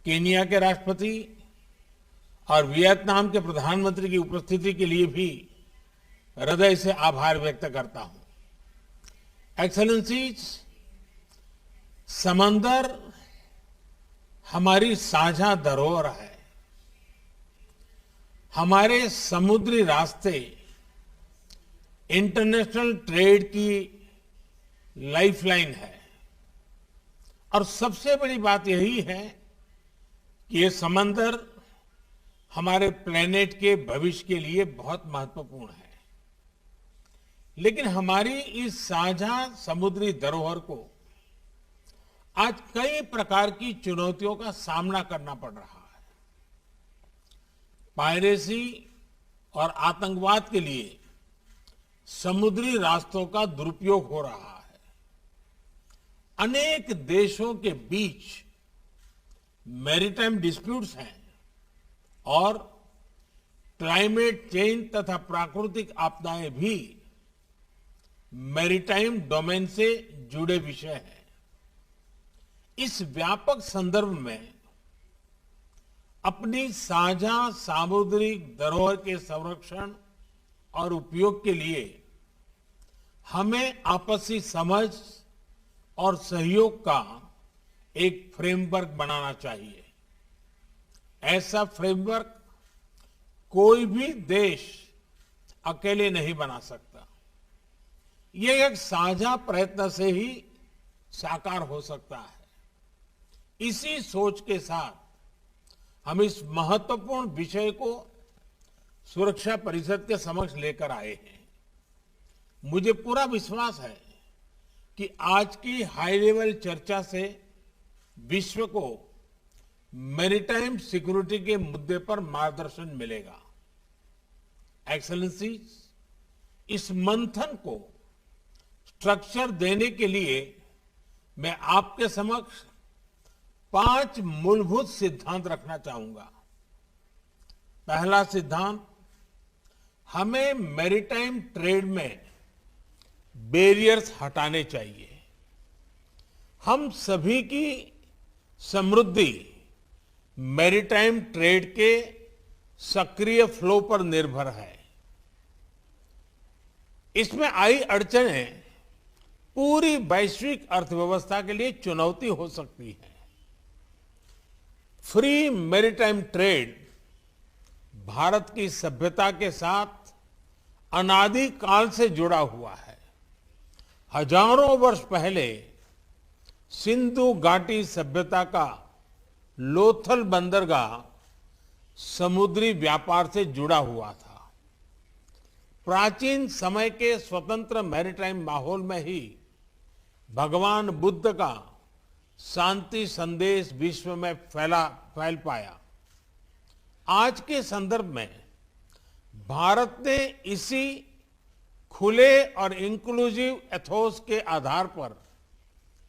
Kenya के राष्ट्रपति और वियतनाम के प्रधानमंत्री की उपस्थिति के लिए भी हृदय से आभार व्यक्त करता हूं। एक्सेलेंसीज, समंदर हमारी साझा धरोहर है। हमारे समुद्री रास्ते इंटरनेशनल ट्रेड की लाइफलाइन है और सबसे बड़ी बात यही है कि ये समंदर हमारे प्लेनेट के भविष्य के लिए बहुत महत्वपूर्ण है। लेकिन हमारी इस साझा समुद्री धरोहर को आज कई प्रकार की चुनौतियों का सामना करना पड़ रहा है। पायरेसी और आतंकवाद के लिए समुद्री रास्तों का दुरुपयोग हो रहा है। अनेक देशों के बीच मैरीटाइम डिस्प्यूट्स हैं और क्लाइमेट चेंज तथा प्राकृतिक आपदाएं भी मैरीटाइम डोमेन से जुड़े विषय हैं। इस व्यापक संदर्भ में अपनी साझा सामुद्रिक धरोहर के संरक्षण और उपयोग के लिए हमें आपसी समझ और सहयोग का एक फ्रेमवर्क बनाना चाहिए। ऐसा फ्रेमवर्क कोई भी देश अकेले नहीं बना सकता। ये एक साझा प्रयत्न से ही साकार हो सकता है। इसी सोच के साथ हम इस महत्वपूर्ण विषय को सुरक्षा परिषद के समक्ष लेकर आए हैं। मुझे पूरा विश्वास है कि आज की हाई लेवल चर्चा से विश्व को मैरीटाइम सिक्योरिटी के मुद्दे पर मार्गदर्शन मिलेगा। एक्सेलेंसीज, इस मंथन को स्ट्रक्चर देने के लिए मैं आपके समक्ष 5 मूलभूत सिद्धांत रखना चाहूंगा। पहला सिद्धांत, हमें मैरीटाइम ट्रेड में बैरियर्स हटाने चाहिए। हम सभी की समृद्धि मैरीटाइम ट्रेड के सक्रिय फ्लो पर निर्भर है। इसमें आई अड़चनें पूरी वैश्विक अर्थव्यवस्था के लिए चुनौती हो सकती है। फ्री मैरीटाइम ट्रेड भारत की सभ्यता के साथ अनादिकाल से जुड़ा हुआ है। हजारों वर्ष पहले सिंधु घाटी सभ्यता का लोथल बंदरगाह समुद्री व्यापार से जुड़ा हुआ था। प्राचीन समय के स्वतंत्र मैरीटाइम माहौल में ही भगवान बुद्ध का शांति संदेश विश्व में फैल पाया। आज के संदर्भ में भारत ने इसी खुले और इंक्लूसिव एथोस के आधार पर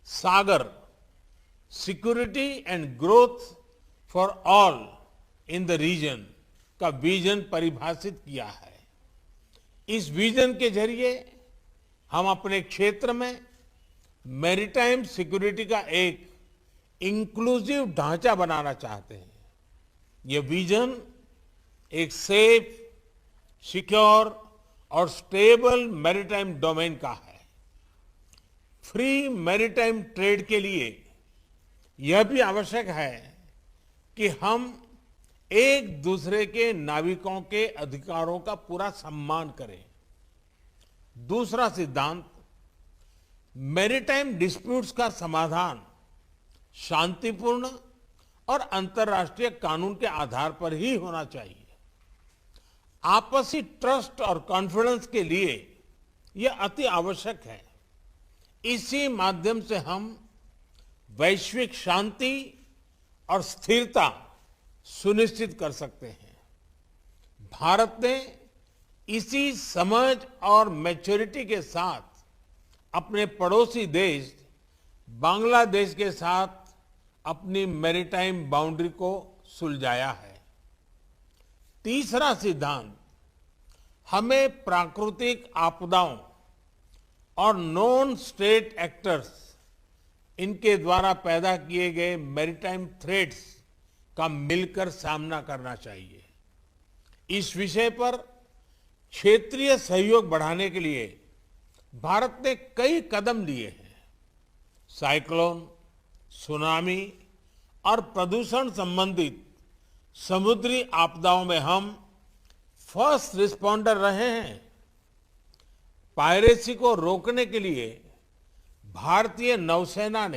SAGAR, security and growth for all in the region का विजन परिभाषित किया है। इस विजन के जरिए हम अपने क्षेत्र में मैरीटाइम सिक्योरिटी का एक इंक्लूसिव ढांचा बनाना चाहते हैं। ये विजन एक सेफ, सिक्योर और स्टेबल मैरीटाइम डोमेन का है। फ्री मैरीटाइम ट्रेड के लिए यह भी आवश्यक है कि हम एक दूसरे के नाविकों के अधिकारों का पूरा सम्मान करें। दूसरा सिद्धांत, मैरीटाइम डिस्प्यूट्स का समाधान शांतिपूर्ण और अंतर्राष्ट्रीय कानून के आधार पर ही होना चाहिए। आपसी ट्रस्ट और कॉन्फिडेंस के लिए यह अति आवश्यक है। इसी माध्यम से हम वैश्विक शांति और स्थिरता सुनिश्चित कर सकते हैं। भारत ने इसी समझ और मैच्योरिटी के साथ अपने पड़ोसी देश बांग्लादेश के साथ अपनी मैरीटाइम बाउंड्री को सुलझाया है। तीसरा सिद्धांत, हमें प्राकृतिक आपदाओं और नॉन स्टेट एक्टर्स, इनके द्वारा पैदा किए गए मैरीटाइम थ्रेट्स का मिलकर सामना करना चाहिए। इस विषय पर क्षेत्रीय सहयोग बढ़ाने के लिए भारत ने कई कदम लिए हैं। साइक्लोन, सुनामी और प्रदूषण संबंधित समुद्री आपदाओं में हम फर्स्ट रिस्पॉन्डर रहे हैं। पायरेसी को रोकने के लिए भारतीय नौसेना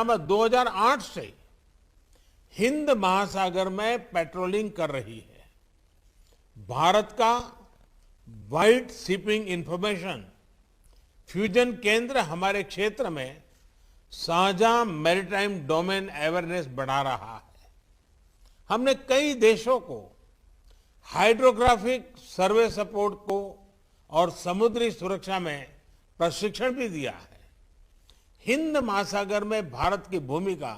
में 2008 से हिंद महासागर में पेट्रोलिंग कर रही है। भारत का वाइट शिपिंग इंफॉर्मेशन फ्यूजन केंद्र हमारे क्षेत्र में साझा मैरीटाइम डोमेन अवेयरनेस बढ़ा रहा है। हमने कई देशों को हाइड्रोग्राफिक सर्वे सपोर्ट को और समुद्री सुरक्षा में प्रशिक्षण भी दिया है। हिंद महासागर में भारत की भूमिका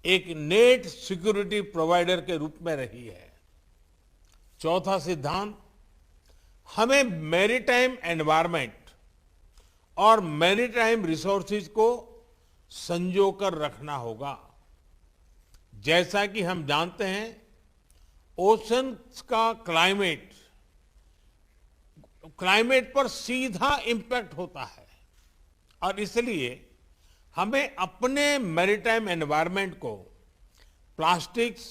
एक नेट सिक्योरिटी प्रोवाइडर के रूप में रही है। चौथा सिद्धांत, हमें मैरीटाइम एनवायरनमेंट और मैरीटाइम रिसोर्सेज को संजोकर रखना होगा। जैसा कि हम जानते हैं, ओशन का क्लाइमेट पर सीधा इंपैक्ट होता है और इसलिए हमें अपने मैरीटाइम एनवायरनमेंट को प्लास्टिक्स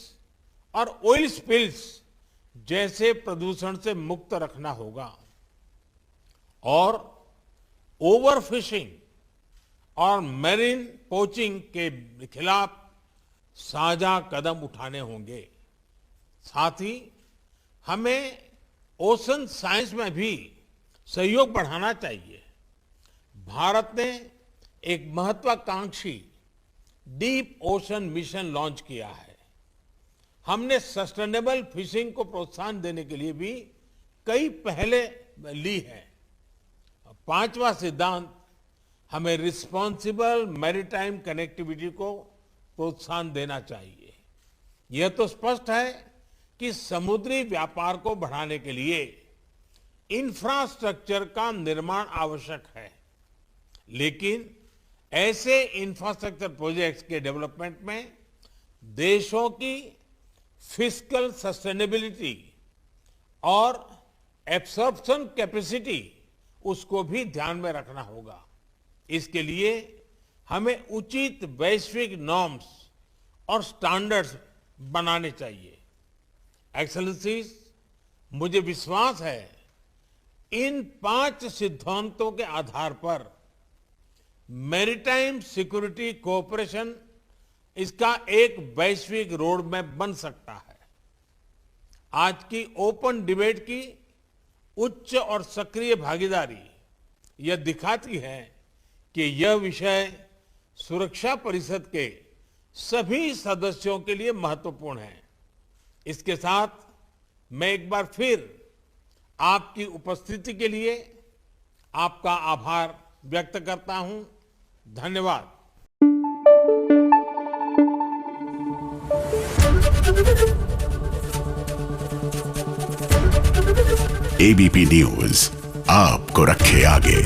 और ऑयल स्पिल्स जैसे प्रदूषण से मुक्त रखना होगा और ओवरफिशिंग और मैरीन पोचिंग के खिलाफ साझा कदम उठाने होंगे। साथ ही हमें ओशन साइंस में भी सहयोग बढ़ाना चाहिए। भारत ने एक महत्वाकांक्षी डीप ओशन मिशन लॉन्च किया है। हमने सस्टेनेबल फिशिंग को प्रोत्साहन देने के लिए भी कई पहले ली है। पांचवा सिद्धांत, हमें रिस्पॉन्सिबल मैरीटाइम कनेक्टिविटी को प्रोत्साहन देना चाहिए। यह तो स्पष्ट है कि समुद्री व्यापार को बढ़ाने के लिए इंफ्रास्ट्रक्चर का निर्माण आवश्यक है, लेकिन ऐसे इंफ्रास्ट्रक्चर प्रोजेक्ट्स के डेवलपमेंट में देशों की फिस्कल सस्टेनेबिलिटी और एब्सॉर्प्शन कैपेसिटी उसको भी ध्यान में रखना होगा। इसके लिए हमें उचित वैश्विक नॉर्म्स और स्टैंडर्ड्स बनाने चाहिए। एक्सेलेंसीज, मुझे विश्वास है इन 5 सिद्धांतों के आधार पर मैरीटाइम सिक्योरिटी कोऑपरेशन इसका एक वैश्विक रोड मैप बन सकता है। आज की ओपन डिबेट की उच्च और सक्रिय भागीदारी यह दिखाती है कि यह विषय सुरक्षा परिषद के सभी सदस्यों के लिए महत्वपूर्ण है। इसके साथ मैं एक बार फिर आपकी उपस्थिति के लिए आपका आभार व्यक्त करता हूं। धन्यवाद। एबीपी न्यूज आपको रखे आगे।